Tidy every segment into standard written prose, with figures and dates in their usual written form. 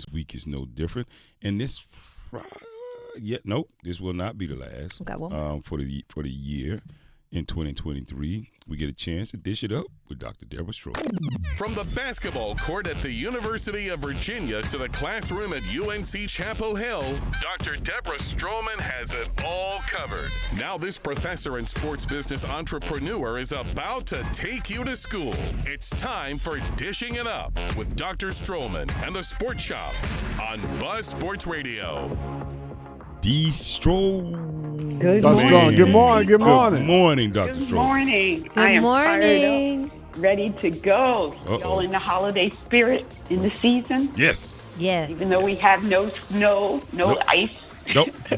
this week is no different. And this, this will not be the last. Okay, well. For the year in 2023, we get a chance to dish it up with Dr. Deborah Stroman. From the basketball court at the University of Virginia to the classroom at UNC Chapel Hill, Dr. Deborah Stroman has it all covered. Now this professor and sports business entrepreneur is about to take you to school. It's time for Dishing It Up with Dr. Stroman and the Sports Shop on Buzz Sports Radio. D. Stroll. Good morning. Good morning. Good morning, Dr. Good Stroll. morning. Good I am morning. fired up, ready to go. Y'all in the holiday spirit in the season? Yes. Yes. Even though we have no snow, no ice.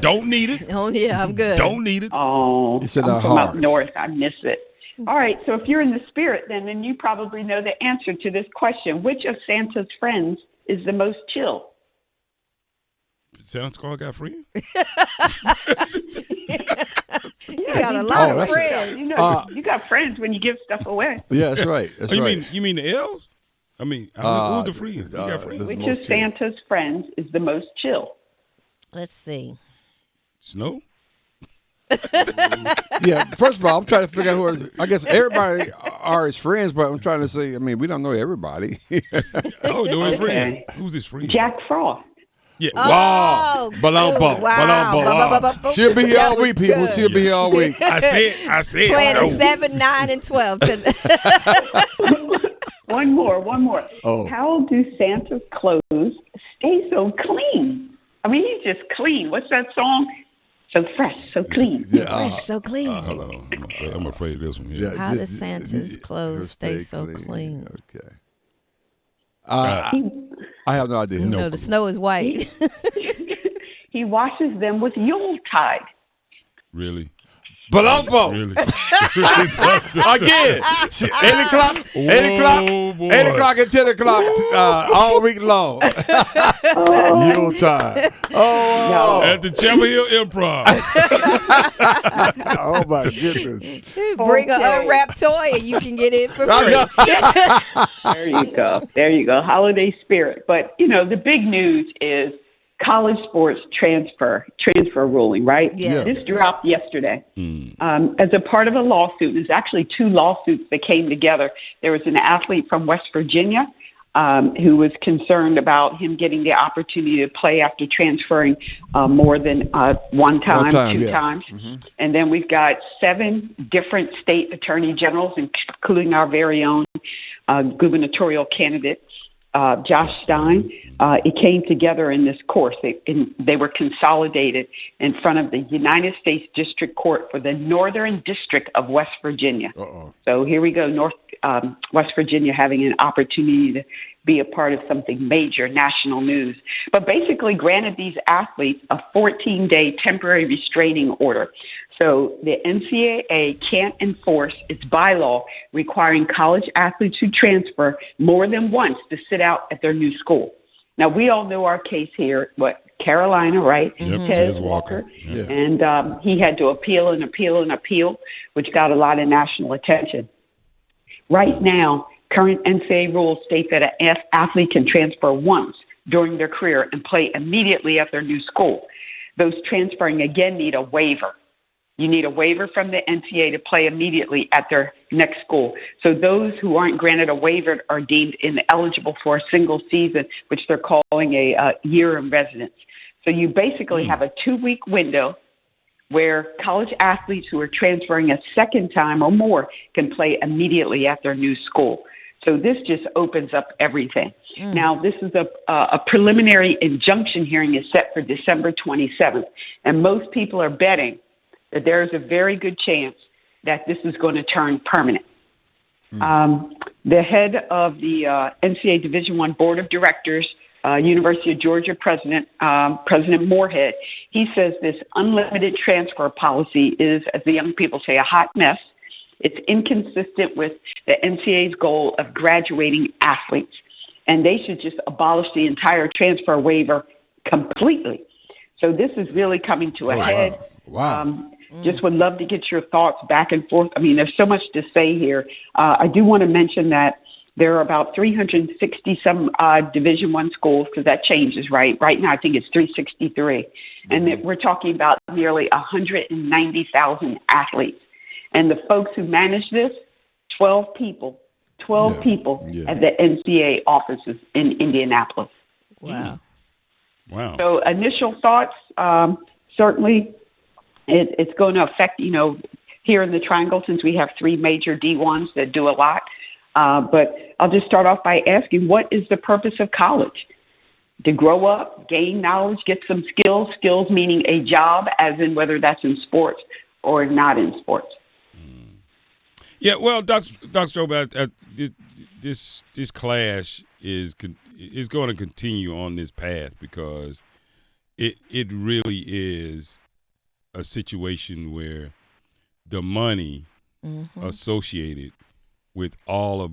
Don't need it. Oh, yeah, I'm good. Don't need it. Oh, It's in I'm our from up hearts. north. I miss it. All right, so if you're in the spirit, then you probably know the answer to this question. Which of Santa's friends is the most chill? Santa Claus got friends? You got a lot of that's- friends. You know, you got friends when you give stuff away. Yeah, that's right. That's right. You mean the elves? I mean, who's the friends? You got friends? this- Which most of chill. Santa's friends is the most chill? Let's see. Snow? Yeah, first of all, I'm trying to figure out I guess everybody are his friends, but I'm trying to say, we don't know everybody. Oh, no, his Okay. friend. Who's his friend? Jack Frost. Yeah. Oh, Wow. Balonbo. Balonbo. She'll be here all That was week, people. good. She'll be here all week. I said. Playing Snow. at 7, 9, and 12. One more. Oh. How do Santa's clothes stay so clean? I mean, he's just clean. What's that song? So fresh, so clean. Yeah, Fresh, so clean. Hold on. I'm afraid of this one. yeah, How does Santa's clothes stay so clean? Okay. I have no idea. No. No, the snow is white. He washes them with Yuletide. Really? Balonbo. Really? Again. 8 o'clock. 8 o'clock. Oh, boy. 8 o'clock and 10 o'clock all week long. Yuletide. Oh, At the Chapel Hill Improv. oh my goodness. Bring an Okay. unwrapped toy and you can get it for Oh, free. yeah. There you go. Holiday spirit. But, the big news is college sports transfer ruling, right? Yeah. This dropped yesterday. As a part of a lawsuit, there's actually 2 lawsuits that came together. There was an athlete from West Virginia who was concerned about him getting the opportunity to play after transferring more than one time, 2 yeah. times. And then we've got 7 different state attorney generals, including our very own gubernatorial candidate, Josh Stein. It came together in this course. They were consolidated in front of the United States District Court for the Northern District of West Virginia. So here we go, West Virginia having an opportunity to be a part of something major, national news. But basically granted these athletes a 14-day temporary restraining order. So the NCAA can't enforce its bylaw requiring college athletes who transfer more than once to sit out at their new school. Now, we all know our case here, Carolina, right? Yep, Tez Tez Walker. Yeah. And he had to appeal, which got a lot of national attention. Right now, current NCAA rules state that an athlete can transfer once during their career and play immediately at their new school. Those transferring again need a waiver. You need a waiver from the NCAA to play immediately at their next school. So those who aren't granted a waiver are deemed ineligible for a single season, which they're calling a year in residence. So you basically have a 2-week window where college athletes who are transferring a second time or more can play immediately at their new school. So this just opens up everything. Now, this is a preliminary injunction hearing is set for December 27th, and most people are betting that there is a very good chance that this is going to turn permanent. The head of the NCAA Division I Board of Directors, University of Georgia President Moorhead, he says this unlimited transfer policy is, as the young people say, a hot mess. It's inconsistent with the NCAA's goal of graduating athletes, and they should just abolish the entire transfer waiver completely. So this is really coming to a head. Wow. Just would love to get your thoughts back and forth. I mean, there's so much to say here. I do want to mention that There are about 360 some Division I schools, because that changes, right? Right now, I think it's 363. And that we're talking about nearly 190,000 athletes. And the folks who manage this, 12 people at the NCAA offices in Indianapolis. Wow. Wow. So initial thoughts, certainly it's going to affect, here in the Triangle, since we have three major D1s that do a lot. But I'll just start off by asking, what is the purpose of college? To grow up, gain knowledge, get some skills meaning a job, as in whether that's in sports or not in sports. Yeah, well, Dr. Strobe, this clash is going to continue on this path, because it really is a situation where the money associated with all of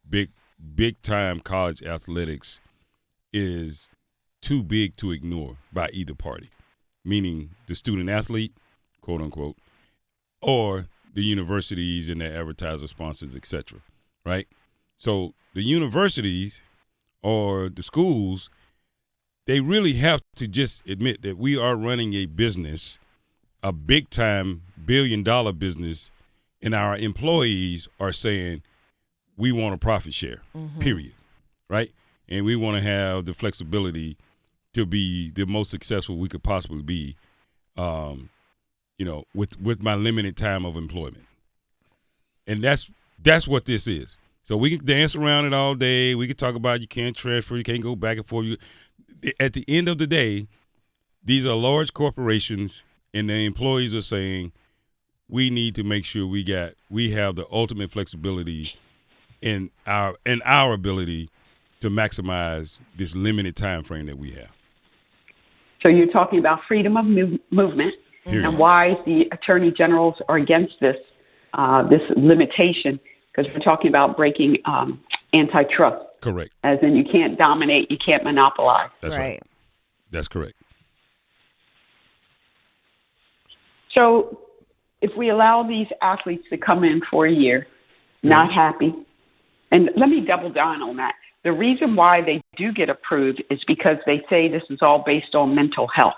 big time college athletics is too big to ignore by either party, meaning the student athlete, quote unquote, or the universities and their advertiser sponsors, etc. Right? So the universities or the schools, they really have to just admit that we are running a business, a big time $1 billion business, and our employees are saying we want a profit share, period. Right? And we want to have the flexibility to be the most successful we could possibly be, with my limited time of employment. And that's what this is. So we can dance around it all day. We can talk about you can't transfer, you can't go back and forth. At the end of the day, these are large corporations, and their employees are saying we need to make sure we have the ultimate flexibility in our ability to maximize this limited time frame that we have. So you're talking about freedom of movement. Period. And why the attorney generals are against this limitation, because we're talking about breaking antitrust. Correct. As in, you can't dominate, you can't monopolize. That's right. That's correct. So if we allow these athletes to come in for a year, not happy, and let me double down on that. The reason why they do get approved is because they say this is all based on mental health.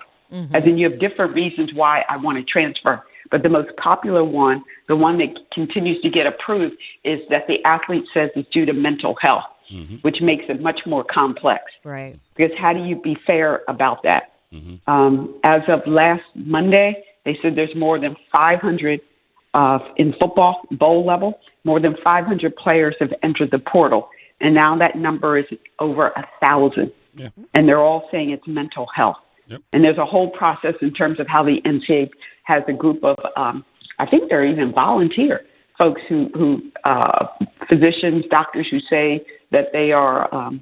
As in, you have different reasons why I want to transfer. But the most popular one, the one that continues to get approved, is that the athlete says it's due to mental health, which makes it much more complex. Right. Because how do you be fair about that? As of last Monday, they said there's more than 500 in football, bowl level, more than 500 players have entered the portal. And now that number is over 1,000. Yeah. And they're all saying it's mental health. Yep. And there's a whole process in terms of how the NCAA has a group of, I think they're even volunteer folks who physicians, doctors who say that they are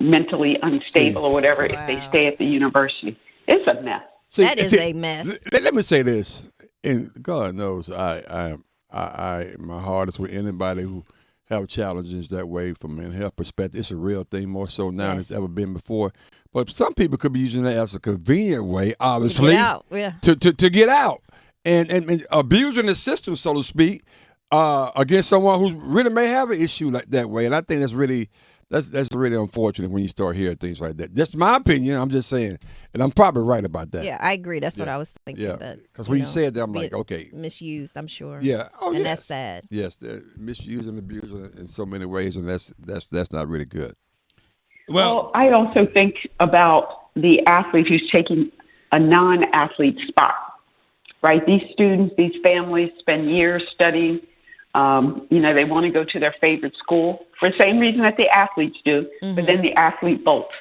mentally unstable or whatever if they stay at the university. It's a mess. That is a mess. Let me say this, and God knows I my heart is with anybody who have challenges that way from a mental health perspective. It's a real thing, more so now than it's ever been before. But some people could be using that as a convenient way, obviously, to get out and abusing the system, so to speak, against someone who really may have an issue like that way. And I think that's really unfortunate when you start hearing things like that. That's my opinion. I'm just saying, and I'm probably right about that. Yeah, I agree. That's what I was thinking. Yeah, because when you said that, I'm like, okay, misused. I'm sure. Yeah, and that's sad. Yes, misuse and abuse in so many ways, and that's not really good. Well, I also think about the athlete who's taking a non-athlete spot, right? These students, these families spend years studying. They want to go to their favorite school for the same reason that the athletes do, but then the athlete bolts.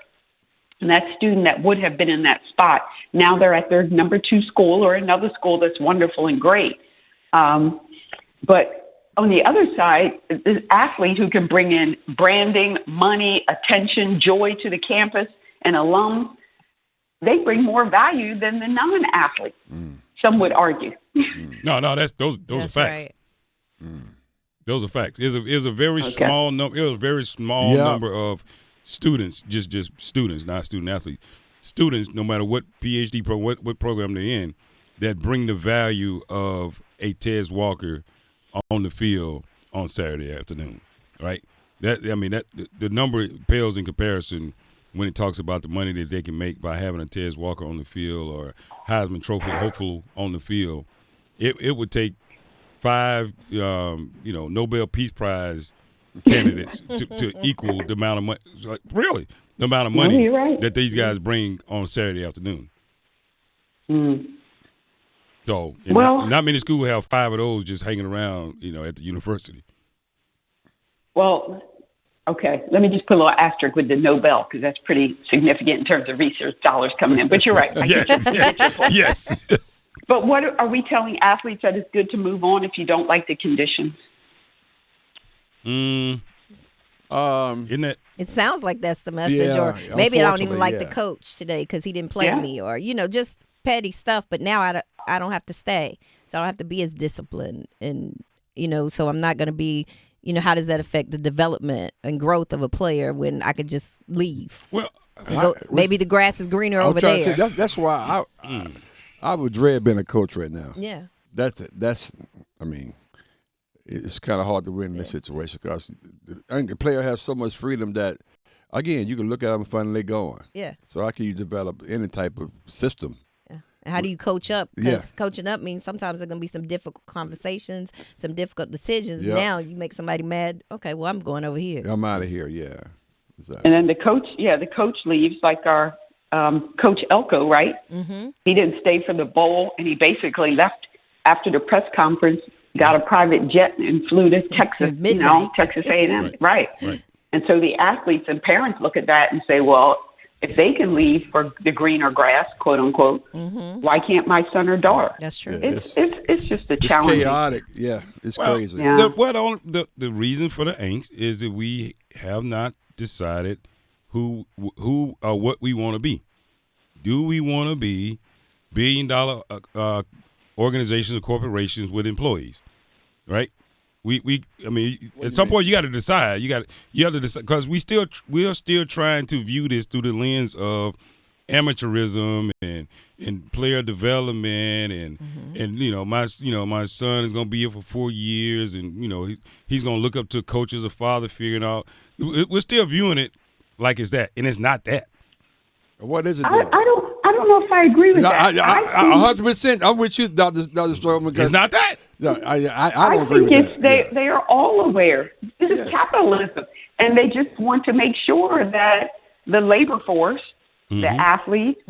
And that student that would have been in that spot, now they're at their number 2 school or another school that's wonderful and great. But on the other side, this athlete who can bring in branding, money, attention, joy to the campus, and alums, they bring more value than the non-athlete. Some would argue. No, those are facts. Right. Those are facts. It's a very small number. It was a very small number of students, just students, not student athletes. Students, no matter what PhD program, what program they're in, that bring the value of a Tez Walker on the field on Saturday afternoon, right? the number pales in comparison when it talks about the money that they can make by having a Tez Walker on the field or Heisman Trophy hopeful on the field. It would take 5 Nobel Peace Prize candidates to equal the amount of money. Like, really, the amount of money that these guys bring on Saturday afternoon. So, not many schools have 5 of those just hanging around, at the university. Well, okay, let me just put a little asterisk with the Nobel because that's pretty significant in terms of research dollars coming in. But you're right. Yes. But what are we telling athletes that it's good to move on if you don't like the conditions? Isn't that? It sounds like that's the message, or maybe I don't even like the coach today because he didn't play me, or just petty stuff. But now I don't have to stay, so I don't have to be as disciplined, and so I'm not going to be. How does that affect the development and growth of a player when I could just leave? Well, maybe the grass is greener over there. That's why I would dread being a coach right now. Yeah. That's. I mean, it's kind of hard to win in this situation because the player has so much freedom that, again, you can look at them and finally going. Yeah. So how can you develop any type of system? Yeah. And how do you coach up? Because coaching up means sometimes there's going to be some difficult conversations, some difficult decisions. Yep. Now you make somebody mad. Okay, well, I'm going over here. I'm out of here, yeah. Exactly. And then the coach leaves, like our Coach Elko, right? Mm-hmm. He didn't stay for the bowl, and he basically left after the press conference, got a private jet and flew to Texas, Texas A&M, right. And so the athletes and parents look at that and say, well, if they can leave for the greener grass, quote unquote, why can't my son or daughter? That's true. Yeah, it's just a challenge. It's chaotic. Yeah, it's crazy. Yeah. The reason for the angst is that we have not decided who or what we want to be. Do we want to be billion-dollar organizations or corporations with employees, right? At some point you got to decide. You have to decide because we are still trying to view this through the lens of amateurism and player development and my son is going to be here for 4 years and he's going to look up to coach as a father figuring out. We're still viewing it like it's that, and it's not that. What is it? I don't know if I agree with that. 100%. I'm with you, Dr. Stroman. It's not that. No, I don't agree with that. They are all aware. This is capitalism, and they just want to make sure that the labor force, the athletes,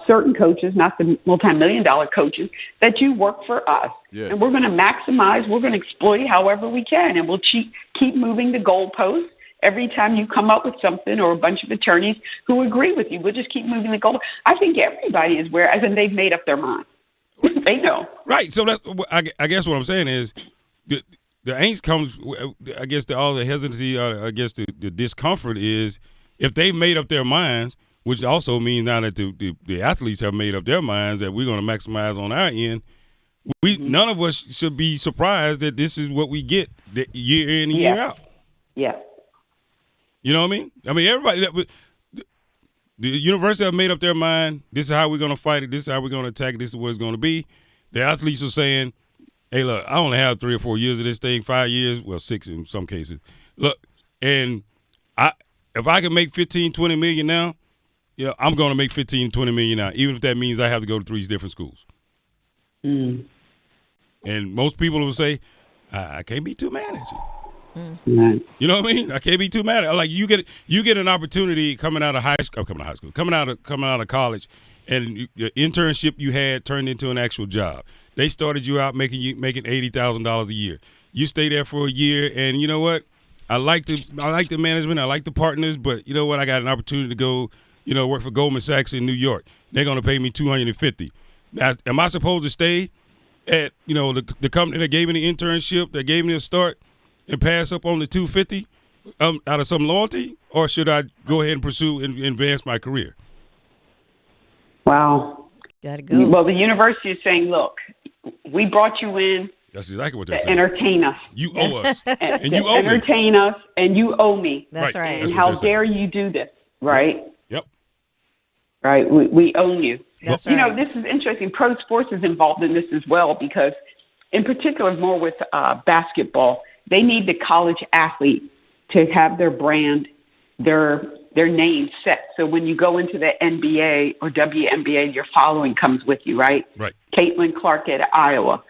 certain coaches, not the multi-million-dollar coaches, that you work for us. Yes. And we're going to maximize, we're going to exploit however we can, and we'll keep moving the goalposts. Every time you come up with something or a bunch of attorneys who agree with you, we'll just keep moving the goal. I think everybody is aware, as in they've made up their mind. They know. Right. So I guess what I'm saying is the angst comes, I guess, all the hesitancy, I guess the discomfort is if they've made up their minds, which also means now that the athletes have made up their minds that we're going to maximize on our end, none of us should be surprised that this is what we get year in and year out. Yeah. You know what I mean? Everybody, the university have made up their mind. This is how we're going to fight it. This is how we're going to attack it. This is what it's going to be. The athletes are saying, hey, look, I only have 3 or 4 years of this thing, 5 years, well, 6 in some cases. Look, and if I can make $15, $20 million now, I'm going to make $15, $20 million now, even if that means I have to go to 3 different schools. And most people will say, I can't be too mad at you. You know what I mean? I can't be too mad. Like you get an opportunity coming out of coming out of college, and your internship you had turned into an actual job. They started you out making $80,000 a year. You stay there for a year, and you know what? I like the management, I like the partners, but you know what? I got an opportunity to go, work for Goldman Sachs in New York. They're going to pay me $250. Now, am I supposed to stay at the company that gave me the internship, that gave me a start? And pass up on the $250 out of some loyalty, or should I go ahead and pursue and advance my career? Wow. Gotta go. Well, the university is saying, look, we brought you in. That's exactly what they're saying. Entertain us. You owe us. And you owe me. Entertain us, and you owe me. That's right. And how dare you do this, right? Yep. Right. We own you. That's right. This is interesting. Pro sports is involved in this as well because, in particular, more with basketball, they need the college athlete to have their brand, their name set. So when you go into the NBA or WNBA, your following comes with you, right? Right. Caitlin Clark at Iowa.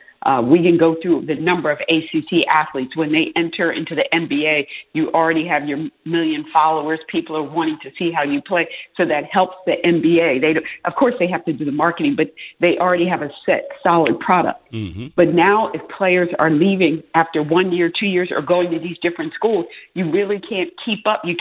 We can go through the number of ACC athletes. When they enter into the NBA, you already have your million followers. People are wanting to see how you play. So that helps the NBA. Of course, they have to do the marketing, but they already have a set, solid product. Mm-hmm. But now if players are leaving after 1 year, 2 years, or going to these different schools, you really can't keep up. You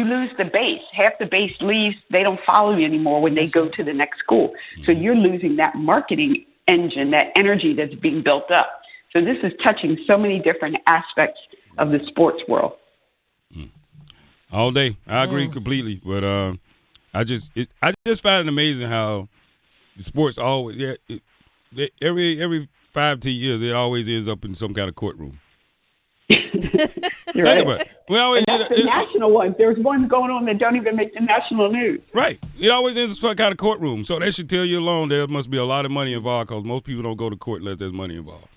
lose the base. Half the base leaves. They don't follow you anymore when they go to the next school. So you're losing that marketing engine, that energy that's being built up. So this is touching so many different aspects of the sports world. All day. I agree completely. But I just find it amazing how the sports always, every 5-10 years, it always ends up in some kind of courtroom. You're Think right. about it. We always, And that's the national ones. There's ones going on that don't even make the national news. Right. It always ends in some kind of courtroom. So that should tell you alone there must be a lot of money involved because most people don't go to court unless there's money involved.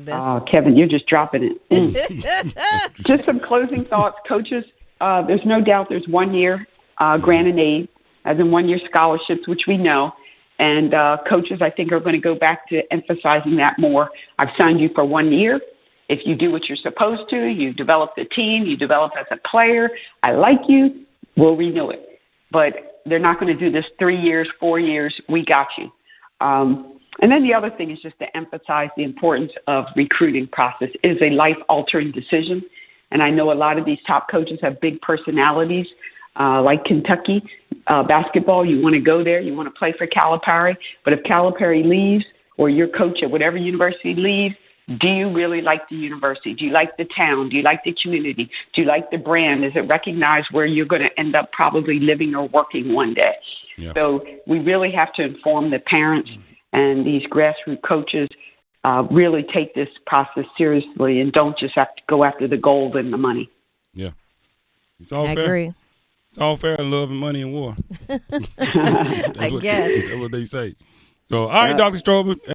Oh, Kevin, you're just dropping it. Just some closing thoughts. Coaches, there's no doubt there's 1 year grant and aid, as in 1 year scholarships, which we know. And coaches, I think, are going to go back to emphasizing that more. I've signed you for 1 year. If you do what you're supposed to, you develop the team, you develop as a player, I like you, we'll renew it. But they're not going to do this 3 years, 4 years, we got you. And then the other thing is just to emphasize the importance of recruiting process. It is a life-altering decision. And I know a lot of these top coaches have big personalities, like Kentucky basketball. You want to go there, you want to play for Calipari. But if Calipari leaves or your coach at whatever university leaves, do you really like the university? Do you like the town? Do you like the community? Do you like the brand? Is it recognized where you're going to end up probably living or working one day? Yeah. So we really have to inform the parents and these grassroots coaches really take this process seriously and don't just have to go after the gold and the money. Yeah. It's all I fair. agree. It's all fair in love and money and war. I guess. That's what they say. So, all right, Dr. Strobel.